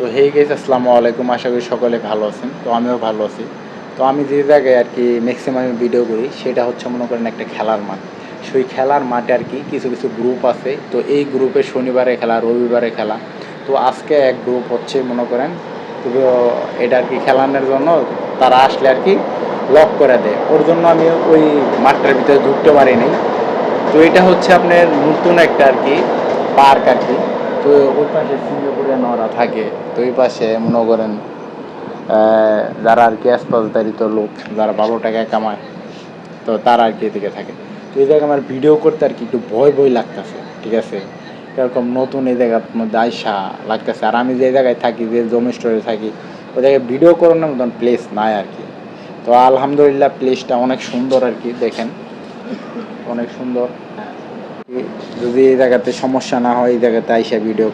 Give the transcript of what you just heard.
তো হে গেস আসসালামু আলাইকুম, আশা করি সকলে ভালো আছেন। তো আমিও ভালো আছি। তো আমি যে জায়গায় আর কি ম্যাক্সিমাম ভিডিও করি সেটা হচ্ছে মনে করেন একটা খেলার মাঠ। সেই খেলার মাঠে আর কি কিছু কিছু গ্রুপ আছে। তো এই গ্রুপে শনিবারে খেলা, রবিবারে খেলা। তো আজকে এক গ্রুপ হচ্ছে মনে করেন, তো এটা আর কি খেলানোর জন্য তারা আসলে আর কি লক করে দেয়। ওর জন্য আমি ওই মাঠটার ভিতরে ঢুকতে পারিনি। তো এটা হচ্ছে আপনার নতুন একটা আর কি পার্ক আর কি। তো ওই পাশে সিঙ্গাপুরিয়ানরা থাকে। তো ওই পাশে মনে করেন যারা আর কি অ্যাসপাসদারিত লোক, যারা ভালো টাকা কামায়, তো তারা আর কি এদিকে থাকে। তো এই জায়গায় আমার ভিডিও করতে আর কি একটু ভয় ভয় লাগতেছে, ঠিক আছে। এরকম নতুন এই জায়গার মধ্যে আইসা লাগতেছে। আর আমি যে জায়গায় থাকি, যে জমি স্টোরে থাকি, ওই জায়গায় ভিডিও করানোর মতন প্লেস নাই আর কি। তো আলহামদুলিল্লাহ প্লেসটা অনেক সুন্দর আর কি, দেখেন অনেক সুন্দর। যদি এই জায়গাতে সমস্যা না হয়, এই জায়গাতে আইসা ভিডিও